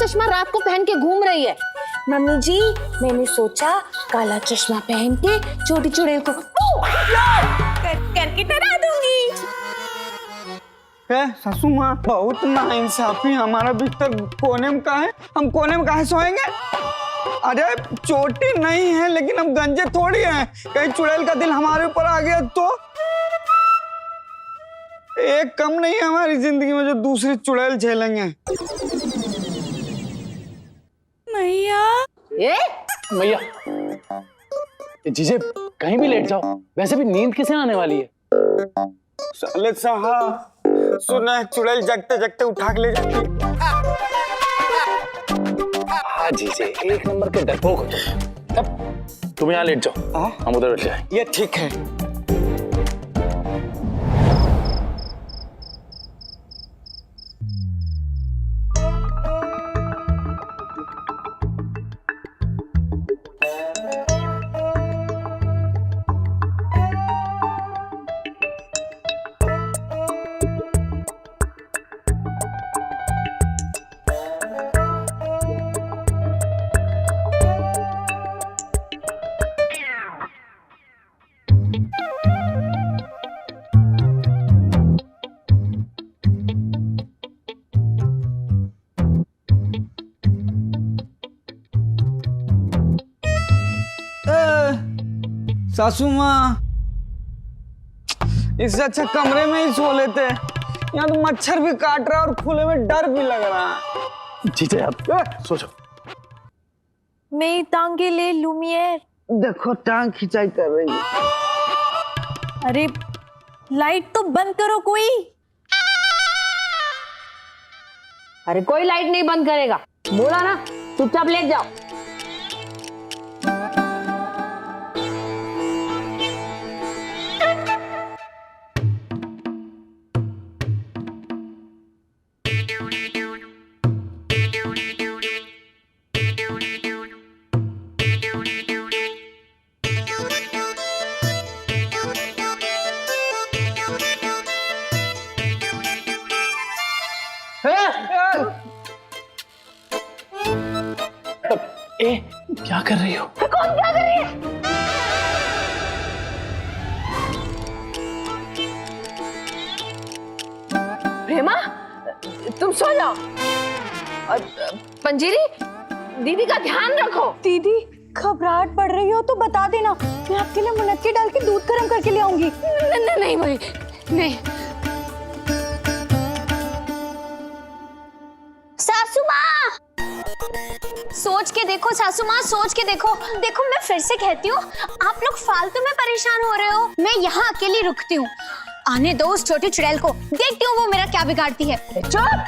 चश्मा रात को पहन के घूम रही है। मम्मी जी, मैंने सोचा काला चश्मा पहन के छोटी चुड़ैल को करके डरा दूंगी। सासू माँ बहुत नाइंसाफी, हमारा बिस्तर कोने में कहाँ है, हम कोने में कहाँ सोएंगे? अरे चोटी नहीं है लेकिन हम गंजे थोड़ी हैं, कहीं चुड़ैल का दिल हमारे ऊपर आ गया तो एक कम नहीं है हमारी जिंदगी में जो दूसरी चुड़ैल झेलेंगे। मैया मैया जीजे कहीं भी लेट जाओ, वैसे भी नींद किसे आने वाली है? साले साहब सुना है चुड़ैल जगते जगते उठा के ले जाती है। हाँ जीजे, एक नंबर के डरपोक हो तुम। अब तुम यहाँ लेट जाओ, हम उधर बैठ जाए। ये ठीक है। सासू माँ इससे अच्छा कमरे में ही सो लेते, यहाँ तो मच्छर भी काट रहा है और खुले में डर भी लग रहा है। जीजे आप सो जाओ। मैं टांगे ले लूमियर। देखो टांग खिंचाई कर रही है। अरे लाइट तो बंद करो कोई। अरे कोई लाइट नहीं बंद करेगा, बोला ना, चुपचाप लेट जाओ। ए, क्या कर रही हो? कौन क्या कर रही है? प्रेमा, तुम सो जाओ। पंजीरी, दीदी का ध्यान रखो। दीदी घबराहट पड़ रही हो तो बता देना, मैं आपके लिए मुनक्की डाल के दूध गर्म करके ले आऊंगी। नहीं भाई, नहीं। सासू माँ, सोच के देखो सासू माँ, सोच के देखो। देखो मैं फिर से कहती हूँ, आप लोग फालतू में परेशान हो रहे हो। मैं यहाँ अकेली रुकती हूँ, आने दो उस छोटी चुड़ैल को, देखती हूँ वो मेरा क्या बिगाड़ती है। चुप,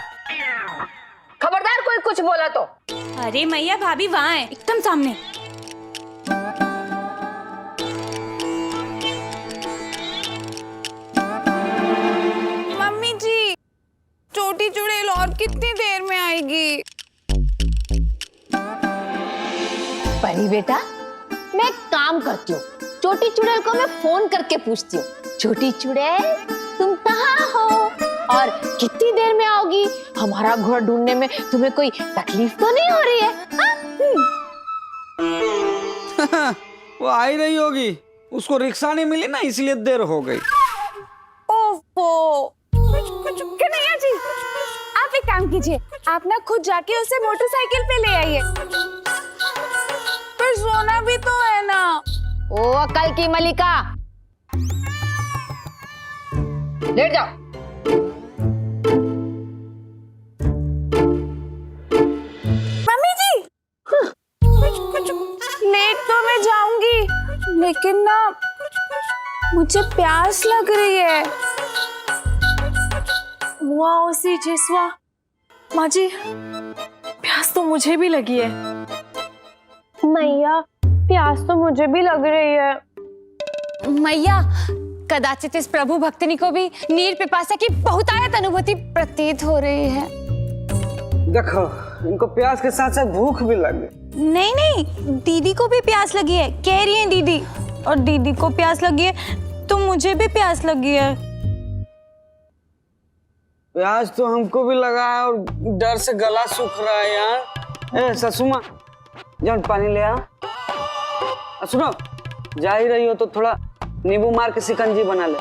खबरदार कोई कुछ बोला तो। अरे मैया भाभी वहाँ है, एकदम सामने। मम्मी जी, छोटी चुड़ैल और कितनी देर में आएगी? परी बेटा, मैं एक काम करती हूँ, छोटी चुड़ैल को मैं फोन करके पूछती हूँ, छोटी चुड़ैल तुम कहाँ हो और कितनी देर में आओगी? हमारा घर ढूंढने में तुम्हें कोई तकलीफ तो नहीं हो रही है? वो आ ही रही होगी, उसको रिक्शा नहीं मिली ना इसलिए देर हो गई। ओफो, कुछ कन्हैया जी, आप एक काम कीजिए, आप ना खुद जाके उसे मोटरसाइकिल पे ले आइए। पर सोना भी तो है ना। ओ अकल की मलिका, लेट जाओ। मम्मी जी, कुछ लेट तो मैं जाऊंगी, लेकिन ना मुझे प्यास लग रही है। वाह सी जिस्वा, माँ जी प्यास तो मुझे भी लगी है। मैया प्यास तो मुझे भी लग रही है। मैया कदाचित इस प्रभु भक्तनी को भी नीर पिपासा की बहुतायत अनुभूति प्रतीत हो रही है। देखो इनको प्यास के साथ साथ भूख भी लग गई। नहीं नहीं, दीदी को भी प्यास लगी है, कह रही है दीदी, और दीदी को प्यास लगी है तो मुझे भी प्यास लगी है। प्याज तो हमको भी लगा है और डर से गला सूख रहा है यार। ए ससुमा, जान पानी ले आ। सुनो, जा ही रही हो तो थोड़ा नींबू मार के शिकंजी बना ले।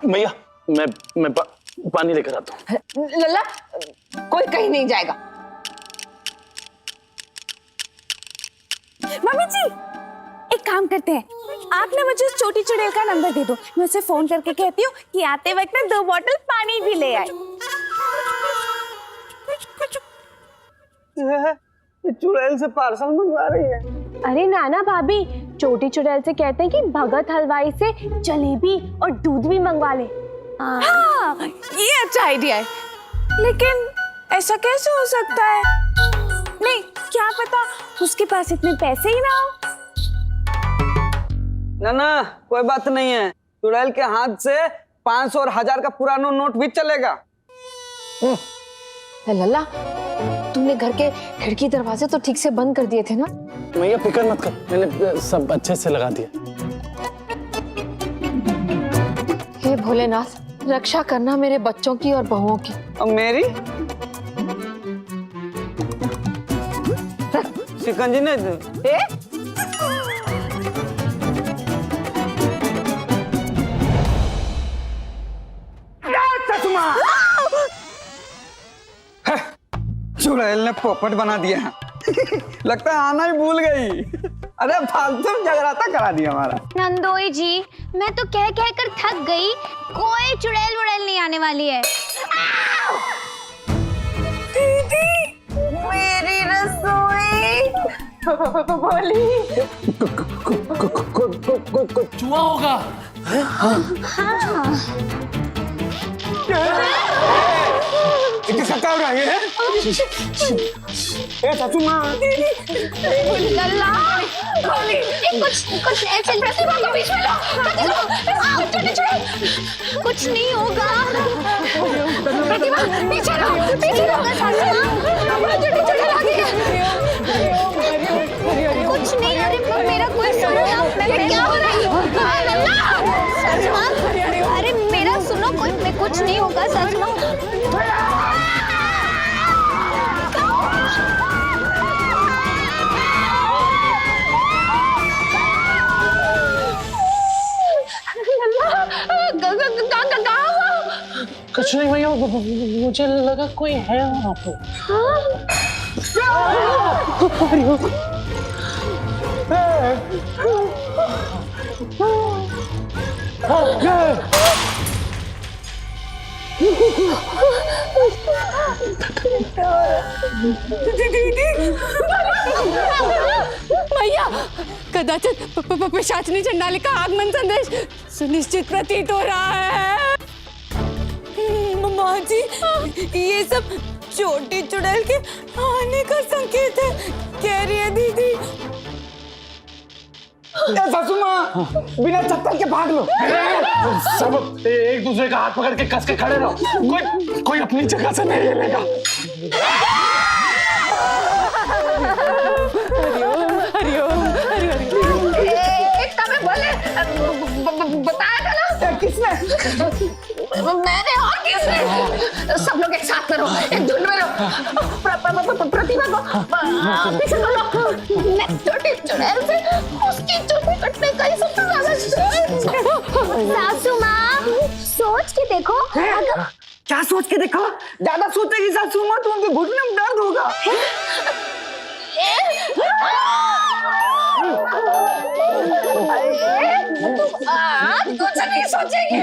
भैया मैं पानी लेकर आता हूँ। लल्ला, कोई कहीं नहीं जाएगा। मम्मी जी, एक काम करते हैं, आप ना मुझे उस छोटी चुड़ैल का नंबर दे दो, मैं उसे फोन करके कहती हूँ कि आते वक्त ना 2 बॉटल पानी भी ले आए। ये चुड़ैल से पार्सल मंगवा रही है। अरे नाना भाभी, छोटी चुड़ैल से कहते हैं कि भगत हलवाई से जलेबी और दूध भी मंगवा ले। हाँ, ये अच्छा आइडिया है, लेकिन ऐसा कैसे हो सकता है? नहीं, क्या पता उसके पास इतने पैसे ही ना हो। ना कोई बात नहीं है, चुड़ैल के हाथ से 500 और 1000 का पुराना नोट भी चलेगा। लल्ला, तुमने घर के खिड़की दरवाजे तो ठीक से बंद कर दिए थे ना? भैया फिक्र मत कर, मैंने सब अच्छे से लगा दिया। हे भोलेनाथ, रक्षा करना मेरे बच्चों की और बहुओं की। और मेरी शिकंजी नहीं दे। चुड़ैल ने पोपट बना दिया। लगता है आना ही भूल गई। अरे फालतू जगराता करा दिया हमारा। नंदोई जी, मैं तो कह कह कर थक गई, कोई चुड़ैल वुड़ैल नहीं आने वाली है। दीदी, मेरी रसोई बोली चूहा होगा। इतनी सता हो रही है। ए ससु माँ, लल्ला, कुछ ऐसे प्रतिभा को बीच में लो, कुछ नहीं होगा। प्रतिभा पीछे रहो, कुछ नहीं। अरे मेरा कोई सुनो, क्या हो रहा है? अरे मेरा सुनो, कुछ नहीं होगा, सच में। कुछ नहीं भैया, मुझे लगा कोई है वहाँ पे। भैया, कदाचित पिशाचिनी चंडाली का आगमन संदेश सुनिश्चित प्रतीत हो रहा है। माँ जी, ये सब छोटी चुड़ैल के आने का संकेत है, कह रही है दीदी। ससु माँ, बिना चप्पल के भाग लो। सब एक दूसरे का हाथ पकड़ के कस के खड़े रहो, कोई अपनी जगह से नहीं हिलेगा। बताया था ना? किसने? मैंने और किसने? सब लोग एक साथ करो, एक झुंड में रहो। प्रतिभा को पीछे लो। मैं छोटी चुड़ैल से उसकी चुप्पी कटने का ही सबसे ज्यादा। सासू माँ, सोच के देखो। क्या सोच के देखो? ज्यादा सोचेगी सासू माँ तो उनके घुटने में दर्द होगा। कुछ नहीं सोचेगी।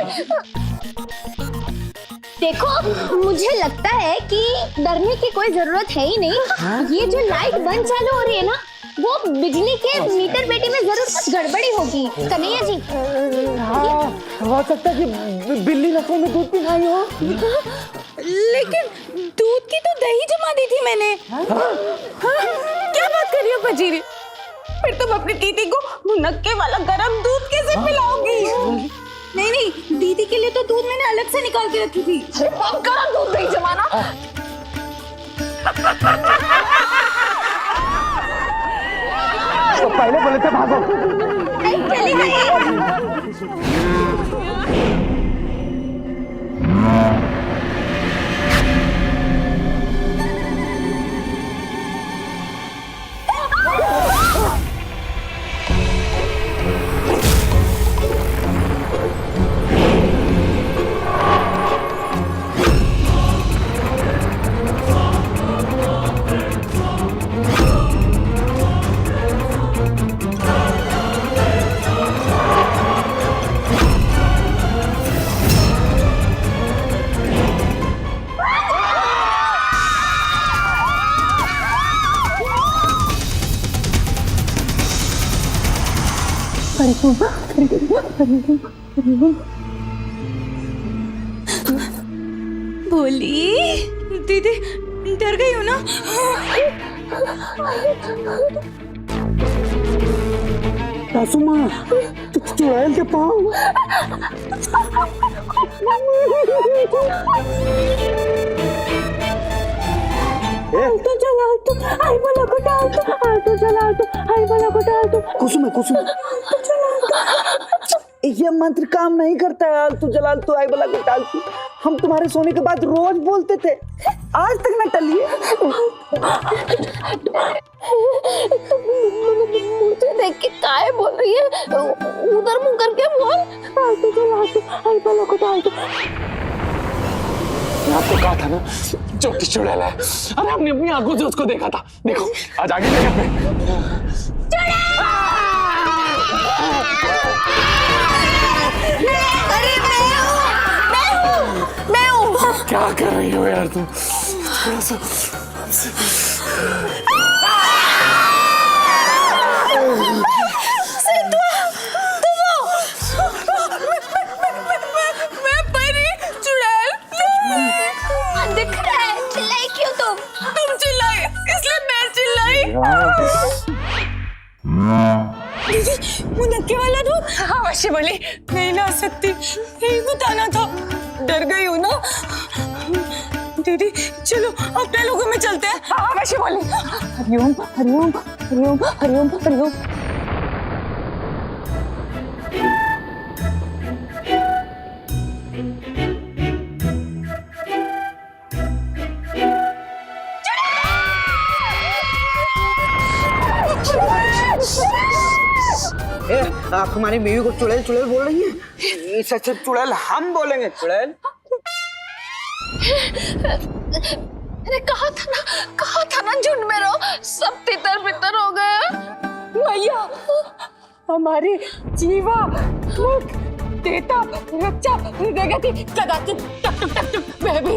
देखो, मुझे लगता है कि डरने की कोई जरूरत है ही नहीं। ये जो लाइट बंद चालू हो रही है ना, वो बिजली के मीटर पेटी में जरूर कुछ गड़बड़ी होगी। कन्हैया जी, हो सकता है कि बिल्ली रसों में दूध पिलाई हो। लेकिन दूध की तो दही जमा दी थी मैंने। क्या बात कर रही हो पजीरी? फिर तुम अपनी दीदी को मुनक्के वाला गरम दूध कैसे पिलाओगी? नहीं, दीदी के लिए तो दूध मैंने अलग से निकाल के रखी थी। गरम दूध नहीं जमाना। तो पहले बोले थे भागो। चली गई। बोली दीदी, डर गई हो ना? सासू माँ, चुड़ैल के पाँव। आल्टो चल आल्टो, आई बोला को डाल दो, आल्टो चल आल्टो, आई बोला को डाल दो। कुसुम कुसुम, ये मंत्र काम नहीं करता है। आलतू जलाल तू आई बला को टालतू। हम तुम्हारे सोने के बाद रोज बोलते थे, आज तक न टलिए। मुझे देख के काहे बोल रही है? उधर मुंह करके बोल। आल्टो चल आल्टो, आई बोला को डाल दो। मैं आपको कहा था ना, चोटी चुड़ैल है। अरे हमने अपनी आंखों से उसको देखा था। देखो आज आगे जगह पे। अरे मैं हूँ। क्या कर रही हो यार तुम? थोड़ा सा मैं परी चुड़ैल। दिख रहा है, चिल्लाई क्यों तुम चिल्लाई, इसलिए मैं चिल्लाई। दीदी, मुनक्के वाला दूध? हाँ वैसे बोली, नहीं ला सकती, यही बताना था। डर गई हूँ ना दीदी, चलो अपने लोगों में चलते हैं। हाँ वैसे बोली। हरिओम हरिओम हरिओम हरिओम हरिओम। आप हमारी बीवी को चुड़ैल चुड़ैल बोल रही है? सच चुड़ैल हम बोलेंगे। चुड़ैल मैंने कहा था ना झुंड में रहो, सब तितर बितर हो गए। मैया, हमारी जीवा देता रक्षा प्रगति कदाचित टक टक टक टक वह भी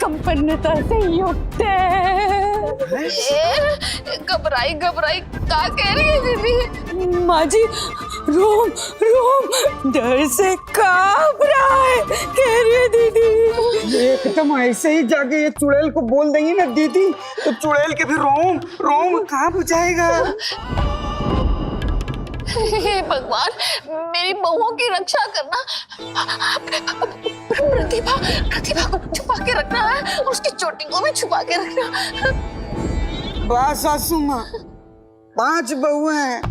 कम पन्नता से युक्त घबराई क्या कह रही है दीदी? माँ जी, रोम डर से कांप रहा है, कह रही है दीदी। एकदम ऐसे ही जाके ये चुड़ैल को बोल देंगी ना दीदी, तो चुड़ैल के भी रोम कांप जाएगा। हे भगवान, मेरी बहुओं की रक्षा करना। प्रतिभा को छुपा के रखना है, उसकी चोटी को भी छुपा के रखना। बस सासू माँ, 5 बहुएं हैं,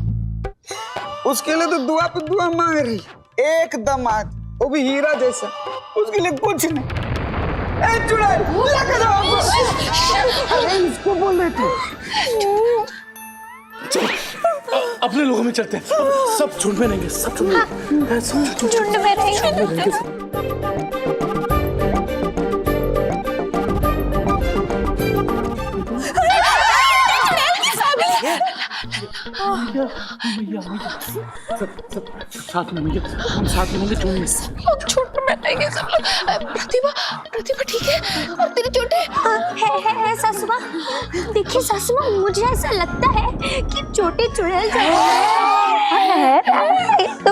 उसके लिए तो दुआ पे दुआ मांग रही। एक दामाद, वो भी हीरा जैसा, उसके लिए कुछ नहीं। ए चुड़ैल, लेके जाओ। अरे इसको बोल रहे थे। अपने लोगों में चलते हैं। सब झुंड में रहेंगे, सब झुंड में। झुंड में रहेंगे। साथ में भैया, हम साथ में होंगे झुंड में। लोग झुंड में रहेंगे सब लोग। प्रतिभा ठीक है? और तेरी चोटी? है सासू माँ। देखिए सासू माँ, मुझे ऐसा लगता है कि चोटी चुड़ैल है। तो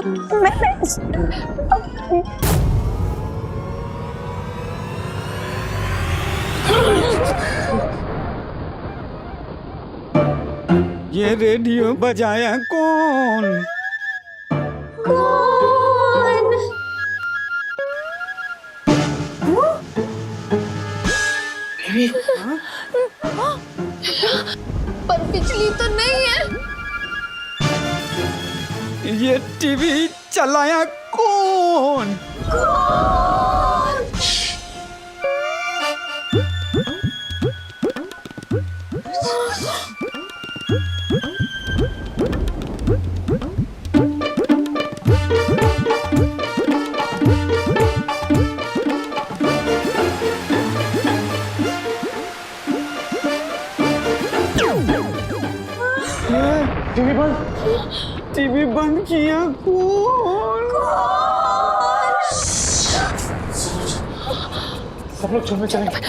ये रेडियो बजाया कौन? पर बिजली तो नहीं है। ये टीवी चलाया कौन? टीवी बंद किया कौन? सब लोग झुंड में चलेंगे।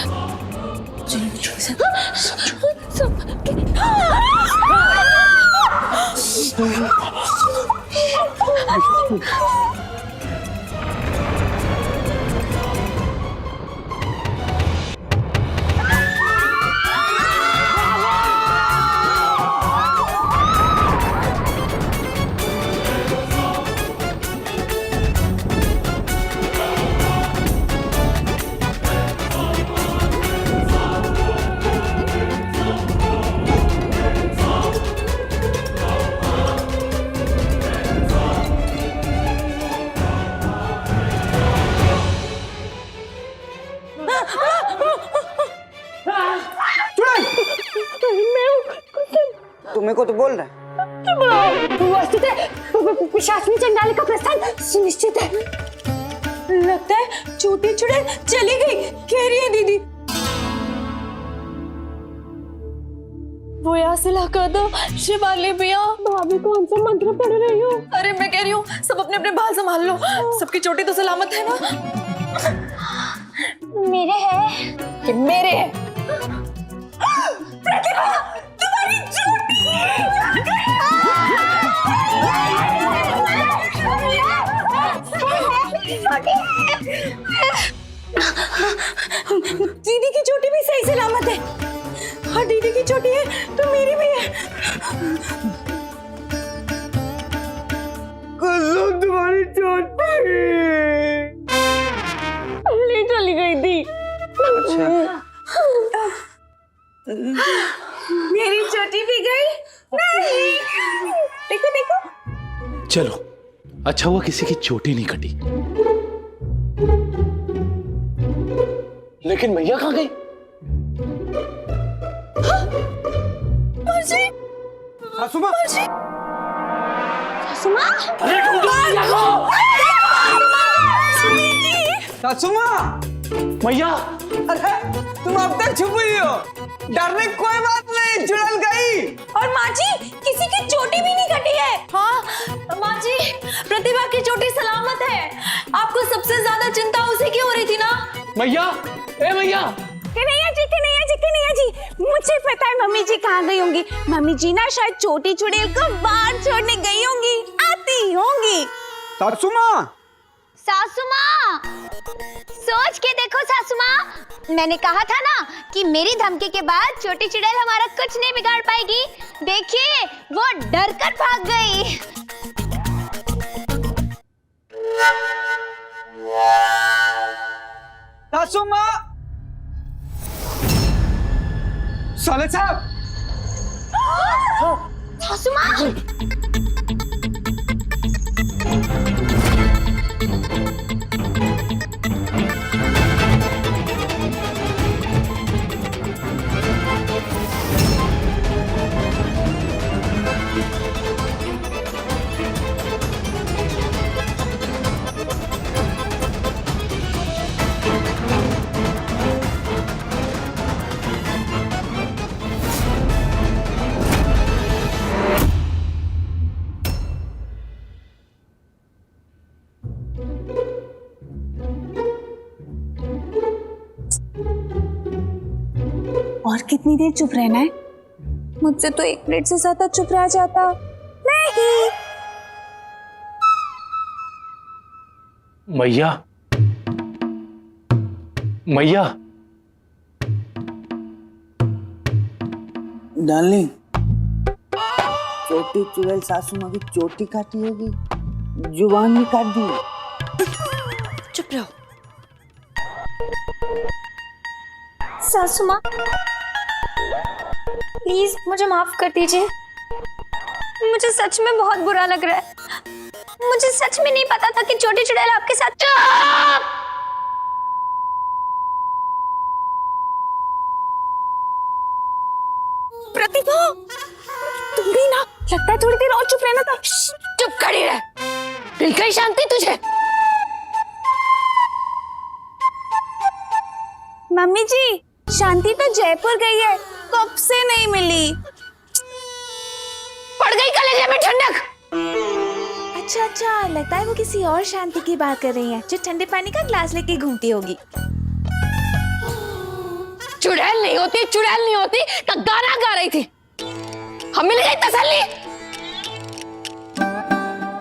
तुम्हें को तो बोल रहा है। वस्तुत है पिशाचनी चंडाली का प्रस्थान सुनिश्चित है। लगता है छोटी चुड़ैल चली गई, कह रही है दीदी। वो यहाँ से ला कर दो शिवाली भैया। भाभी कौन सा मंत्र पढ़ रही हो? अरे मैं कह रही हूँ सब अपने अपने बाल संभाल लो, सबकी चोटी तो सलामत है ना? मेरे है कि मेरे है। प्रतिभा तुम्हारी दीदी की चोटी भी सही सलामत है। हाँ दीदी की चोटी है तो मेरी भी है। कुसुम तुम्हारी चोटी पहले चली गई थी। अच्छा मेरी चोटी भी गई नहीं। देखो देखो। चलो अच्छा हुआ किसी की चोटी नहीं कटी। लेकिन मैया कहाँ गई? सासू माँ, सुमा सासू माँ, मैया अरे तुम अब तक छुप हुई हो। डरने की कोई बात नहीं, चुड़ैल गई। और माँ जी किसी की चोटी भी नहीं कटी है। हाँ माँ जी प्रतिभा की चोटी सलामत है। आपको सबसे ज्यादा चिंता उसी की हो रही थी ना? मैया, ए मैया। कन्हैया जी, कन्हैया जी, कन्हैया जी, मुझे पता है मम्मी जी कहाँ गई होंगी। मम्मी जी ना शायद छोटी चुड़ैल को बाहर छोड़ने गई होंगी, आती होंगी। सासू माँ, सासू माँ, सोच के देखो सासू माँ, मैंने कहा था ना कि मेरी धमकी के बाद छोटी चुड़ैल हमारा कुछ नहीं बिगाड़ पाएगी। देखिए वो डर कर भाग गई। सासू माँ, साले साहब, सासू माँ, और कितनी देर चुप रहना है? मुझसे तो एक मिनट से ज्यादा चुप रह जाता नहीं। मैया, मैया। डार्लिंग, छोटी चुड़ैल सासू माँ की चोटी काटी होगी, जुबान भी काट दी। चुप रहो। सासू माँ, प्लीज मुझे माफ कर दीजिए। मुझे सच में बहुत बुरा लग रहा है। मुझे सच में नहीं पता था कि छोटी चुड़ैल आपके साथ। प्रतिभा तुम भी ना, लगता है थोड़ी देर और चुप रहना था। चुप खड़ी रह, मिल गई शांति तुझे। मम्मी जी शांति तो जयपुर गई है, कब से नहीं मिली। पड़ गई कलेजे में ठंडक। अच्छा अच्छा, लगता है वो किसी और शांति की बात कर रही है जो ठंडे पानी का ग्लास लेके घूमती होगी। चुड़ैल नहीं होती, चुड़ैल नहीं होती तो गाना गा रही थी। हम मिल गई तसल्ली।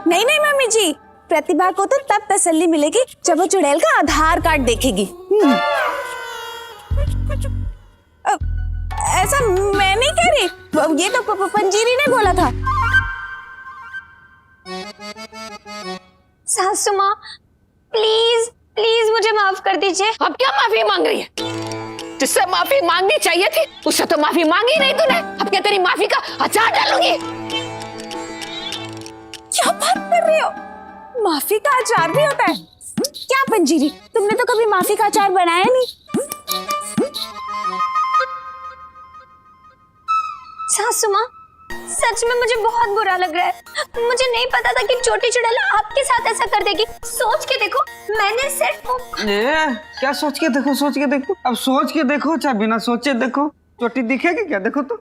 नहीं नहीं मम्मी जी, प्रतिभा को तो तब तसल्ली मिलेगी जब वो चुड़ैल का आधार कार्ड देखेगी। ऐसा मैं नहीं कह रही, ये तो पंजीरी ने बोला था। सासू माँ प्लीज प्लीज मुझे माफ कर दीजिए। अब क्या माफी मांग रही है? जिससे माफी मांगनी चाहिए थी उससे तो माफी मांगी नहीं तूने। अब क्या तेरी माफी का अचार डालूंगी? क्या बात कर रही हो? माफी का अचार भी होता है क्या पंजीरी? तुमने तो कभी माफी का अचार बनाया नहीं। सासू माँ सच में मुझे बहुत बुरा लग रहा है। मुझे नहीं पता था कि छोटी चुड़ैल आपके साथ ऐसा कर देगी। सोच के देखो, मैंने सिर्फ क्या सोच के देखो, सोच के देखो, अब सोच के देखो चाहे बिना सोचे देखो, चोटी दिखेगी क्या? देखो तो।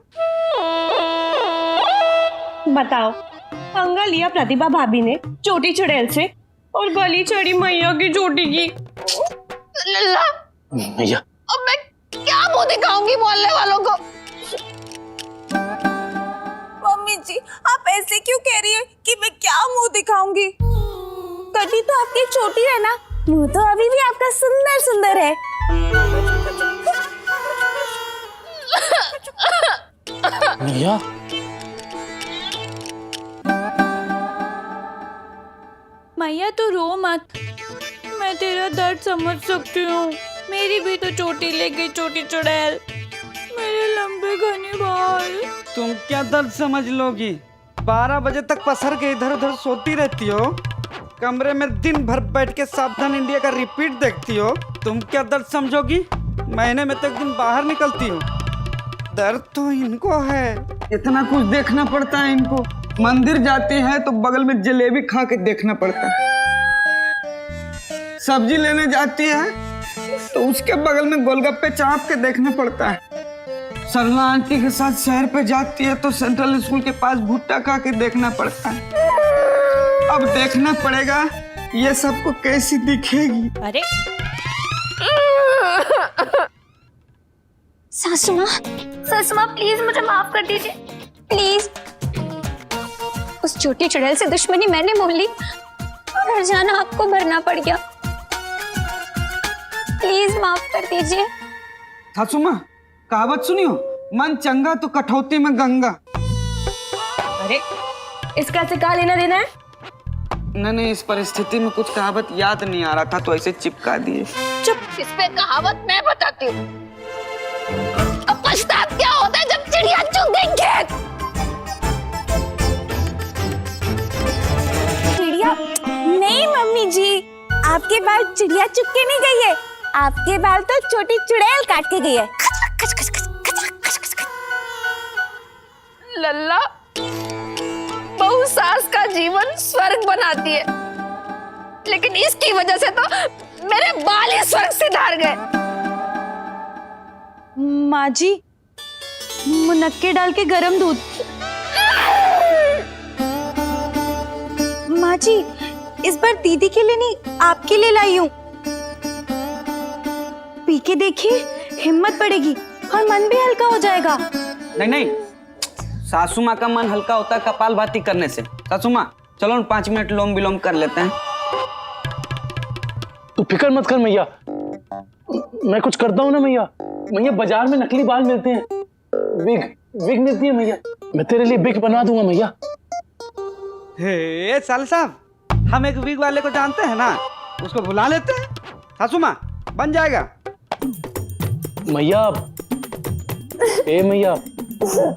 बताओ, पंगा लिया प्रतिभा भाभी ने छोटी चुड़ैल से और गली चढ़ी मैया की चोटी की। लल्ला मैया अब मैं क्या मुंह दिखाऊंगी मोहल्ले वालों को? मम्मी जी आप ऐसे क्यों कह रही है कि मैं क्या मुंह दिखाऊंगी? कटी तो आपकी छोटी है ना, मुंह तो अभी भी आपका सुंदर सुंदर है। मैया मैया तो रो मत, मैं तेरा दर्द समझ सकती हूँ। मेरी भी तो चोटी ले गई छोटी चुड़ैल, मेरे लंबे घने बाल। तुम क्या दर्द समझ लोगी? 12 बजे तक पसर के इधर उधर सोती रहती हो, कमरे में दिन भर बैठ के सावधान इंडिया का रिपीट देखती हो। तुम क्या दर्द समझोगी? महीने में तो एक दिन बाहर निकलती हो। दर्द तो इनको है, इतना कुछ देखना पड़ता है इनको। मंदिर जाती है तो बगल में जलेबी खा के देखना पड़ता है, सब्जी लेने जाती है तो उसके बगल में गोलगप्पे चाप के देखना पड़ता है। सरला आंटी के साथ शहर पे जाती है तो सेंट्रल स्कूल के पास भुट्टा खा के देखना पड़ता है। अब देखना पड़ेगा ये सबको कैसी दिखेगी। अरे सासू माँ प्लीज मुझे माफ कर दीजिए प्लीज। उस छोटी चुड़ैल से दुश्मनी मैंने मोल ली और हर्जाना आपको भरना पड़ गया। प्लीज माफ कर दीजिए। सासू माँ कहावत सुनियो, मन चंगा तो कठौती में गंगा। अरे इसका से क्या लेना देना है? नहीं, इस परिस्थिति में कुछ कहावत याद नहीं आ रहा था तो ऐसे चिपका दिए। चुप, इस पे कहावत मैं बताती हूँ। अब पछतात क्या होता है जब चिड़िया चुग गई खेत? चिड़िया नहीं मम्मी जी, आपके बाल चिड़िया चुग के नहीं गई है, आपके बाल तो छोटी चुड़ैल काट के गई है। लल्ला बहू सास का जीवन स्वर्ग बनाती है, लेकिन इसकी वजह से तो मेरे बाल ही स्वर्ग से धार गए। माँ जी मुनक्के डाल के गरम दूध। माँ जी इस बार दीदी के लिए नहीं आपके लिए लाई हूँ, पी के देखिए हिम्मत बढ़ेगी और मन भी हल्का हो जाएगा। नहीं, सासू माँ का मन हल्का होता है कपाल भाती करने से। सासू माँ चलो 5 मिनट लोम विलोम कर लेते हैं। तू फिक्र मत कर मैया, मैं कुछ करता हूँ ना मैया। मैया बाजार में नकली बाल मिलते हैं, विग मिलती है मैया, मैं तेरे लिए विग बनवा दूंगा मैया। हे साल साहब, हम एक विग वाले को जानते हैं ना, उसको बुला लेते हैं। सासू माँ बन जाएगा। मैया ए मैया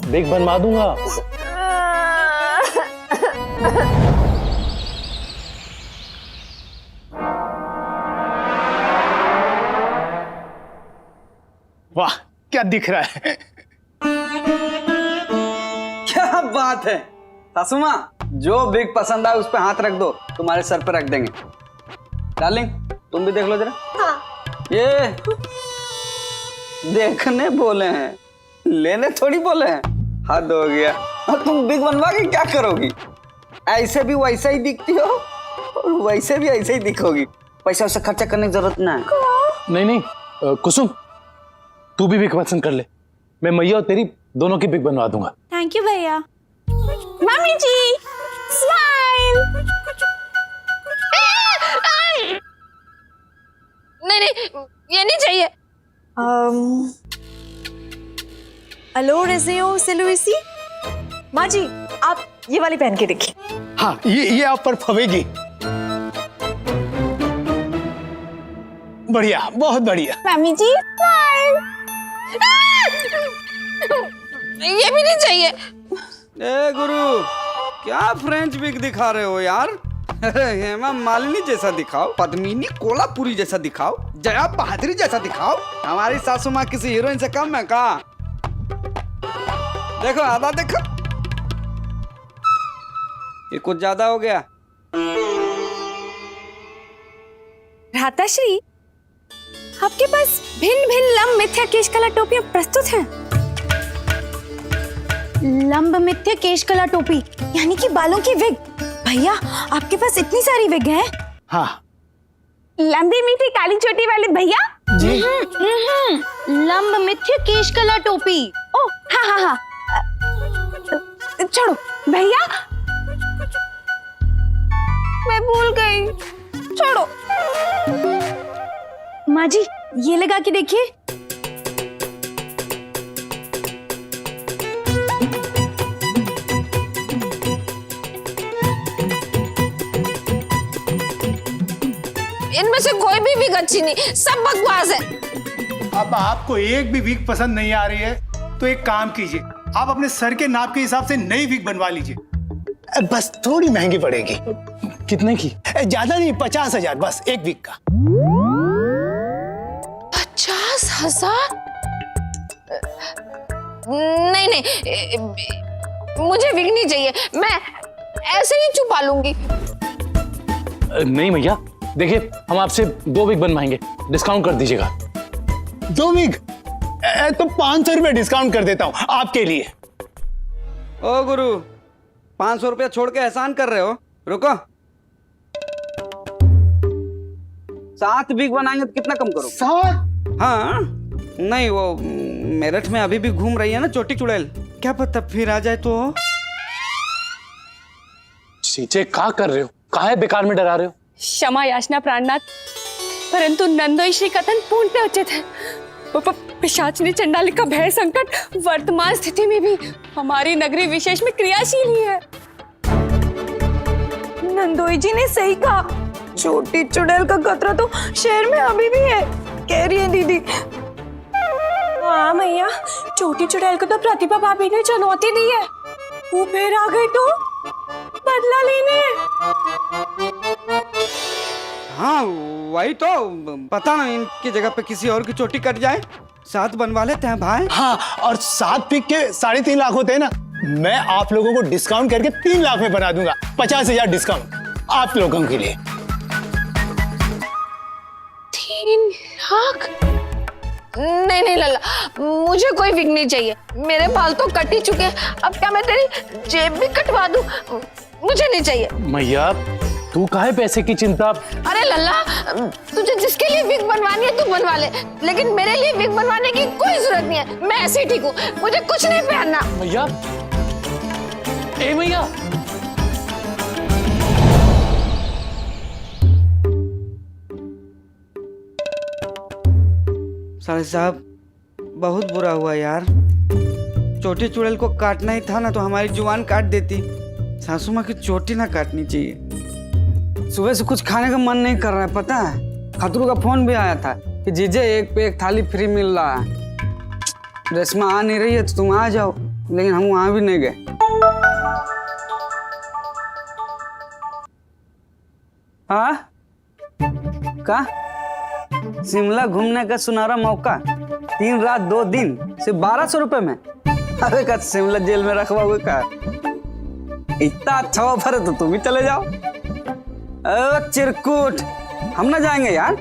विग बनवा दूंगा। वाह क्या दिख रहा है। क्या बात है सासू माँ, जो बिग पसंद आए उस पे हाथ रख दो, तुम्हारे सर पे रख देंगे। डार्लिंग तुम भी देख लो जरा। हाँ। ये देखने बोले हैं, लेने थोड़ी बोले हैं। हद हो गया। और तुम बिग बनवा के क्या करोगी? ऐसे भी वैसा ही दिखती हो और वैसे भी ऐसे ही दिखोगी। पैसा वैसा खर्चा करने की जरूरत ना है। नहीं कुसुम तू भी बिग पसंद कर ले, मैं मैया और तेरी दोनों की बिग बनवा दूंगा। थैंक यू भैया। मम्मी जी स्माइल। नहीं नहीं, ये नहीं चाहिए। अलो रेजियो सेलुइसी। माँ जी आप ये वाली पहन के देखिए। हाँ ये आप पर फवेगी। बढ़िया, बहुत बढ़िया। मम्मी जी ये भी नहीं चाहिए। ए गुरु, क्या फ्रेंच विग दिखा रहे हो यार? हेमा मालिनी जैसा दिखाओ, पद्मिनी कोलापुरी जैसा दिखाओ, जया बहादुरी जैसा दिखाओ। हमारी सासू माँ किसी हीरोइन से कम है का? देखो आधा देखो, ये कुछ ज्यादा हो गया। भ्राताश्री, आपके पास भिन्न भिन्न लंब मिथ्या केश कला टोपियां प्रस्तुत हैं। लंब मिथ्या केश कला टोपी यानी कि बालों की विग। भैया आपके पास इतनी सारी विग हैं? हाँ लंबी मीठी काली चोटी वाले भैया। जी। लंब मिथ्या केश कला टोपी। ओ हाँ हाँ हाँ, छोड़ो भैया, मैं भूल गई, छोड़ो। माँ जी ये लगा के देखिए। इनमें से कोई भी विग अच्छी नहीं, सब बकवास है। अब आपको एक भी विग पसंद नहीं आ रही है तो एक काम कीजिए, आप अपने सर के नाप के हिसाब से नई विग बनवा लीजिए। बस थोड़ी महंगी पड़ेगी। कितने की? ज्यादा नहीं, 50,000 बस एक विग का। 50,000? नहीं नहीं, मुझे विग नहीं चाहिए, मैं ऐसे ही छुपा लूंगी। नहीं भैया, देखिए हम आपसे 2 विग बनवाएंगे, डिस्काउंट कर दीजिएगा। 2 विग तो 500 रुपए डिस्काउंट कर देता हूँ आपके लिए। ओ गुरु, 500 रुपया छोड़ के एहसान कर रहे हो? रुको, 7 विग बनाएंगे तो कितना कम करो? 7? हाँ नहीं, वो मेरठ में अभी भी घूम रही है ना चोटी चुड़ैल, क्या पता फिर आ जाए तो। चीचे क्या कर रहे हो? काहे बेकार में डरा रहे हो? क्षमा याचना प्राणनाथ, परंतु नंदोई श्री कथन पूर्णतः उचित है। पिशाचिनी चंडाली का भय संकट वर्तमान स्थिति में भी हमारी नगरी विशेष में क्रियाशील ही है। नंदोई जी ने सही कहा, छोटी चुड़ैल का खतरा तो शहर में अभी भी है, कह रही है दीदी। हाँ मैया, छोटी चुड़ैल को तो प्रतिभा भाभी ने चुनौती दी है, वो फिर आ गई तो बदला लेने। हाँ वही तो, पता नहीं इनकी जगह पे किसी और की चोटी कट जाए। 7 बनवा लेते हैं भाई। हाँ, और 7 विग के 3.5 लाख होते हैं ना, मैं आप लोगों को डिस्काउंट करके 3 लाख में बना दूंगा। 50,000 डिस्काउंट आप लोगों के लिए। 3 लाख? नहीं नहीं लल्ला, मुझे कोई विग नहीं चाहिए, मेरे बाल तो कट ही चुके हैं, अब क्या मैं तेरी जेब भी कटवा दूं? मुझे नहीं चाहिए। मैया तू काहे पैसे की चिंता? अरे लल्ला, तुझे जिसके लिए विग बनवानी है तू बनवा ले, लेकिन मेरे लिए विग बनवाने की कोई जरूरत नहीं है, मैं ऐसे ही ठीक हूँ, मुझे कुछ नहीं पहनना। मैया, ए मैया, साले साहब बहुत बुरा हुआ यार, चोटी चुड़ैल को काटना ही था ना तो हमारी जुबान काट देती। सासू माँ की चोटी ना काटनी चाहिए। सुबह से कुछ खाने का मन नहीं कर रहा है, पता है? खतरू का फोन भी आया था कि जीजे 1 पे 1 थाली फ्री मिल रहा है। रेशमा आ नहीं रही है तो तुम आ जाओ, लेकिन हम वहां भी नहीं गए। हाँ का शिमला घूमने का सुनहरा मौका, 3 रात 2 दिन सिर्फ 1200 रुपए में। अरे का शिमला जेल में रखवाओगे का? इतना अच्छा ऑफर है तो तुम ही चले जाओ। चिरकुट, हम ना जाएंगे यार,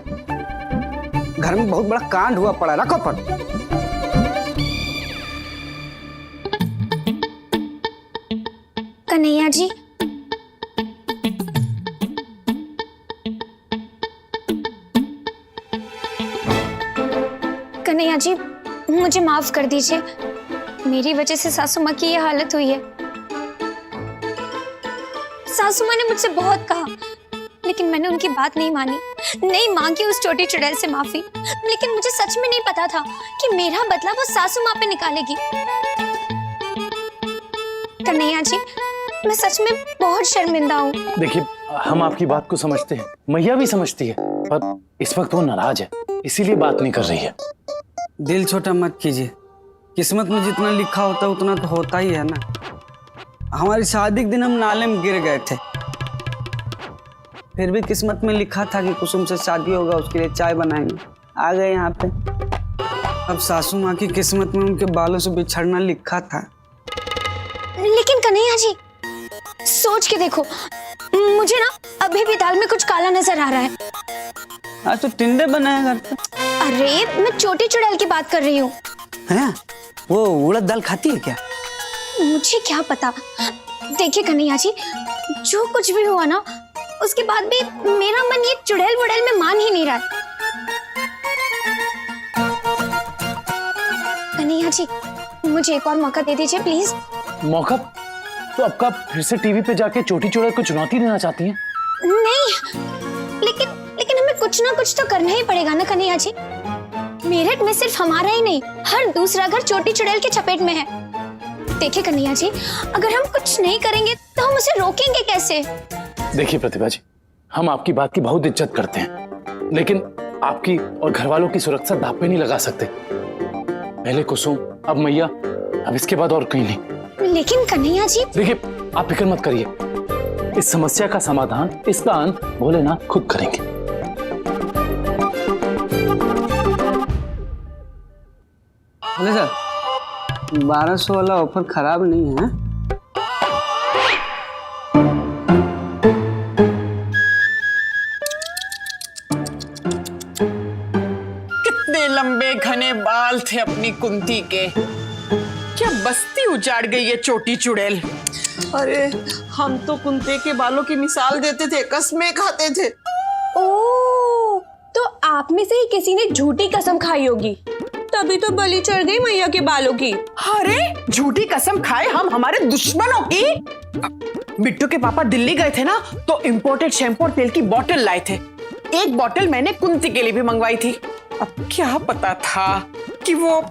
घर में बहुत बड़ा कांड हुआ पड़ा, रखो पर। कन्हैया जी, कन्हैया जी मुझे माफ कर दीजिए, मेरी वजह से सासू माँ की ये हालत हुई है। सासू माँ ने मुझसे बहुत कहा, लेकिन मैंने उनकी बात नहीं मानी। नहीं मांगी उस छोटी चुड़ैल से माफी, लेकिन मुझे सच में नहीं पता था कि मेरा बदला वो सासू माँ पे निकालेगी। कन्हैया जी, मैं सच में बहुत शर्मिंदा हूँ। देखिए, हम आपकी बात को समझते हैं, मैया भी समझती है, पर इस वक्त वो नाराज है, इसीलिए बात नहीं कर रही है। दिल छोटा मत कीजिए, किस्मत में जितना लिखा होता है उतना तो होता ही है ना। हमारी शादी के दिन हम नाले में गिर गए थे, फिर भी किस्मत में लिखा था कि कुसुम से शादी होगा, उसके लिए चाय बनाएंगे, आ गए यहाँ पे। अब सासू माँ की किस्मत में उनके बालों से बिछड़ना लिखा था। लेकिन कन्हैया जी, सोच के देखो, मुझे ना अभी भी दाल में कुछ काला नजर आ रहा है। आज तो टिंडे बनाए घर पे। अरे मैं छोटी चुड़ैल की बात कर रही हूँ। हैं? वो उड़द दाल खाती है क्या? मुझे क्या पता। देखिए कन्हैया जी, जो कुछ भी हुआ ना, उसके बाद भी मेरा मन ये चुड़ैल वुड़ैल में मान ही नहीं रहा है। कन्हैया जी, मुझे एक और मौका दे दीजिए प्लीज। मौका? तो अब का फिर से टीवी पे जाके छोटी चुड़ैल को चुनौती देना चाहती हैं? नहीं, लेकिन हमें कुछ ना कुछ तो करना ही पड़ेगा ना कन्हैया जी। मेरठ में सिर्फ हमारा ही नहीं, हर दूसरा घर छोटी चुड़ैल की चपेट में है। देखिए कन्हैया जी, अगर हम कुछ नहीं करेंगे तो हम उसे रोकेंगे कैसे? देखिए प्रतिभा जी, हम आपकी बात की बहुत इज्जत करते हैं, लेकिन आपकी और घर वालों की सुरक्षा दांव पे नहीं लगा सकते। पहले कुसुम, अब मैया, अब इसके बाद और कहीं नहीं। लेकिन कन्हैया जी, देखिए, आप फिक्र मत करिए, इस समस्या का समाधान, इसका अंत भोलेनाथ खुद करेंगे। बोले सर, 1200 वाला ऑफर खराब नहीं है? कितने लंबे घने बाल थे अपनी कुंती के, क्या बस्ती उजाड़ गई है छोटी चुड़ैल। अरे हम तो कुंती के बालों की मिसाल देते थे, कसमें खाते थे। ओह, तो आप में से ही किसी ने झूठी कसम खाई होगी, तभी तो बलि चढ़ गई मैया के बालों की। अरे झूठी कसम खाए हम हमारे दुश्मनों की। बिट्टू के पापा दिल्ली गए थे ना, तो इम्पोर्टेड शैम्पू और तेल की बोतल लाए थे। एक बोतल मैंने कुंती के लिए भी मंगवाई थी। अब क्या पता था कि वो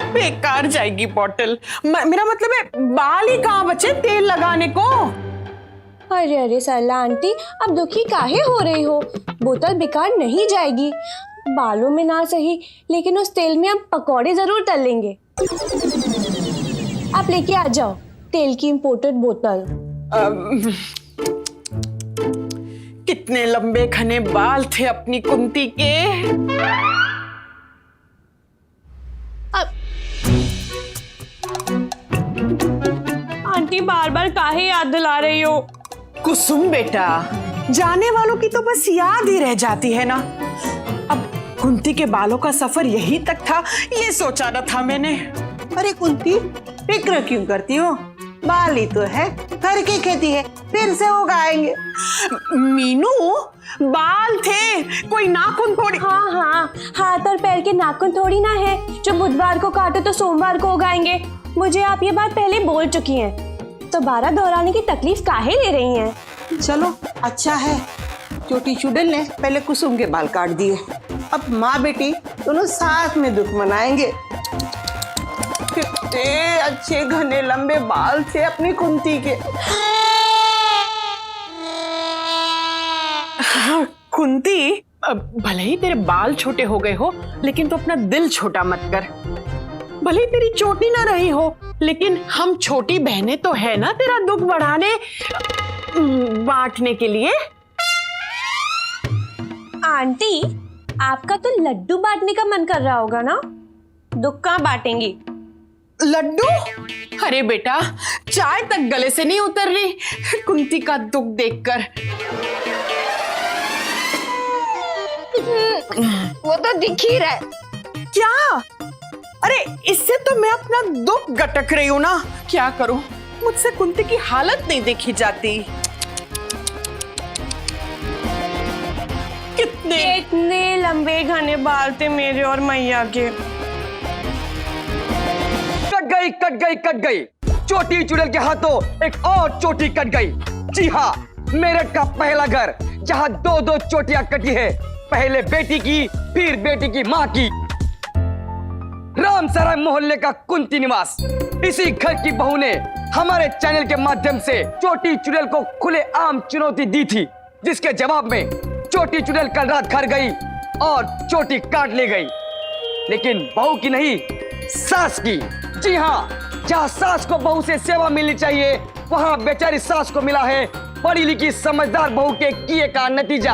बेकार जाएगी बोतल। मेरा मतलब है, बाल ही कहाँ बचे तेल लगाने को। अरे अरे सरला आंटी, अब दुखी काहे हो रही हो? बोतल बेकार नहीं जाएगी, बालों में ना सही, लेकिन उस तेल में हम पकौड़े जरूर तल लेंगे। आप लेके आ जाओ तेल की इम्पोर्टेड बोतल। कितने लंबे घने बाल थे अपनी कुंती के। आंटी बार बार काहे याद दिला रही हो? कुसुम बेटा, जाने वालों की तो बस याद ही रह जाती है ना। अब कुंती के बालों का सफर यही तक था, ये सोचा न था मैंने। अरे कुंती, फिक्र क्यों करती हो? बाल ही तो है, घर की खेती है, फिर से उगाएंगे। मीनू, बाल थे, कोई नाखून थोड़ी। हाँ हाँ, हाथ और पैर के नाखून थोड़ी ना है जो बुधवार को काटो तो सोमवार को उगाएंगे। मुझे आप ये बात पहले बोल चुकी हैं, तो 12 दोहराने की तकलीफ काहे ले रही हैं? चलो अच्छा है, छोटी चुड़ैल ने पहले कुसुम के बाल काट दिए, अब माँ बेटी दोनों साथ में दुख मनाएंगे। कितने अच्छे घने लंबे बाल थे अपनी कुंती के। हाँ, कुंती, भले ही तेरे बाल छोटे हो गए हो, लेकिन तो अपना दिल छोटा मत कर। भले ही तेरी चोटी ना रही हो, लेकिन हम छोटी बहनें तो है ना तेरा दुख बढ़ाने बांटने के लिए। आंटी, आपका तो लड्डू बांटने का मन कर रहा होगा ना? दुख कहाँ बांटेंगी? लड्डू? अरे बेटा, चाय तक गले से नहीं उतर रही कुंती का दुख देखकर। वो तो दिख ही रहा है। क्या? अरे इससे तो मैं अपना दुख गटक रही हूँ ना, क्या करूं? मुझसे कुंती की हालत नहीं देखी जाती। कितने लंबे घने बाल थे मेरे और मैया के। कट गई छोटी चुड़ैल के हाथों एक और चोटी कट गई। जी हाँ, मेरठ का पहला घर जहां दो दो चोटियां कटी है, पहले बेटी की फिर बेटी की मां की। रामसराय मोहल्ले का कुंती निवास, इसी घर की बहू ने हमारे चैनल के माध्यम से चोटी चुड़ैल को खुलेआम चुनौती दी थी, जिसके जवाब में चोटी चुड़ैल कल रात घर गई और चोटी काट ले गई। लेकिन बहू की नहीं, सास की। जी हाँ, जहाँ सास को बहू से सेवा मिलनी चाहिए, वहाँ बेचारी सास को मिला है पढ़ी लिखी समझदार बहू के किए का नतीजा।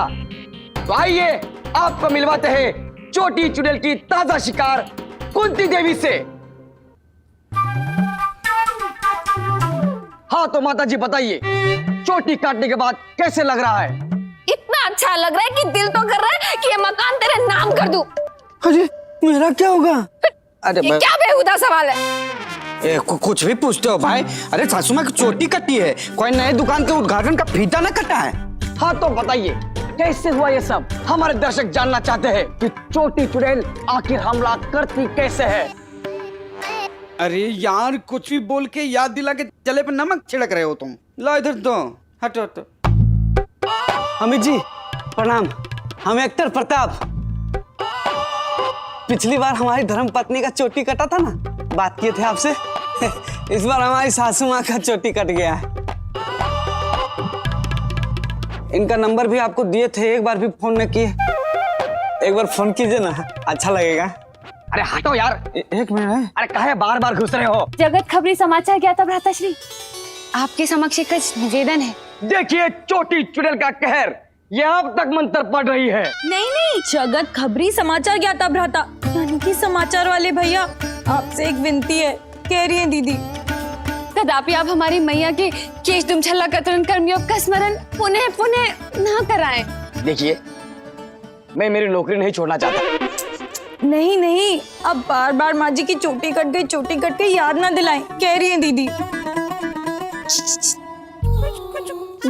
तो आइए आपको मिलवाते हैं चोटी चुड़ैल की ताजा शिकार कुंती देवी से। हाँ तो माता जी बताइए, चोटी काटने के बाद कैसे लग रहा है? इतना अच्छा लग रहा है कि दिल तो कर रहा है कि ये मकान तेरे नाम कर दूं। अरे मेरा क्या होगा? अरे ये क्या बेहुदा सवाल है? कुछ भी पूछते हो भाई। अरे सासू माँ की चोटी कटी है, कोई नए दुकान के उद्घाटन का फीता ना कटा है। हाँ तो बताइए कैसे हुआ ये सब? हमारे दर्शक जानना चाहते हैं कि चोटी चुड़ैल आखिर हमला करती कैसे है। अरे यार, कुछ भी बोल के याद दिला के जले पे नमक छिड़क रहे हो तुम। लो इधर दो, हटो हटो। अमित जी प्रणाम, हम एक्टर प्रताप। पिछली बार हमारी धर्म पत्नी का चोटी कटा था ना, बात किए थे आपसे। इस बार हमारी सासू माँ का चोटी कट गया है। इनका नंबर भी आपको दिए थे, एक बार भी फोन न किए। एक बार फोन कीजिए ना, अच्छा लगेगा। अरे हटो यार, एक मिनट है। अरे काहे बार बार घुस रहे हो? जगत खबरी समाचार ज्ञाता भ्राताश्री, आपके समक्ष एक निवेदन है। देखिए चोटी चुड़ैल का कहर, ये अब तक मंत्र पढ़ रही है। नहीं, जगत खबरी समाचार ज्ञाता भ्राता यानी कि समाचार वाले भैया, आपसे एक विनती है। कह रही है दीदी, कदापि आप हमारी मैया के केश दुमछल्ला कतरन कर्मयोग का स्मरण पुनः पुनः ना कराएं। देखिए मैं मेरी नौकरी नहीं छोड़ना चाहता। नहीं, अब बार बार माँ जी की चोटी कट गई याद ना दिलाएं। कह रही है दीदी।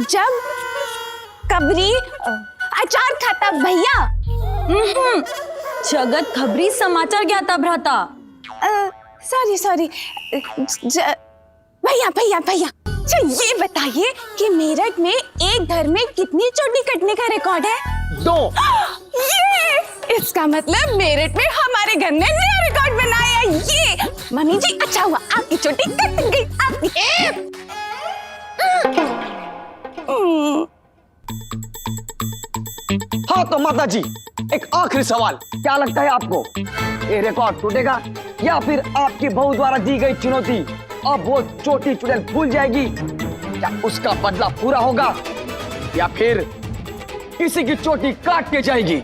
जब कबरी अचार खाता भैया। जगत खबरी समाचार ज्ञाता भ्राता। सॉरी भैया अच्छा ये बताइए कि मेरठ में एक घर में कितनी चोटी कटने का रिकॉर्ड है? 2। ये इसका मतलब मेरठ में हमारे घर ने नया रिकॉर्ड बनाया है। ये मम्मी जी, अच्छा हुआ आपकी चोटी कट गई। आपकी हाँ तो माता जी एक आखिरी सवाल, क्या लगता है आपको ये रिकॉर्ड टूटेगा या फिर आपकी बहू द्वारा दी गई चुनौती अब वो चोटी चुड़ैल भूल जाएगी? क्या उसका बदला पूरा होगा या फिर किसी की चोटी काट के जाएगी?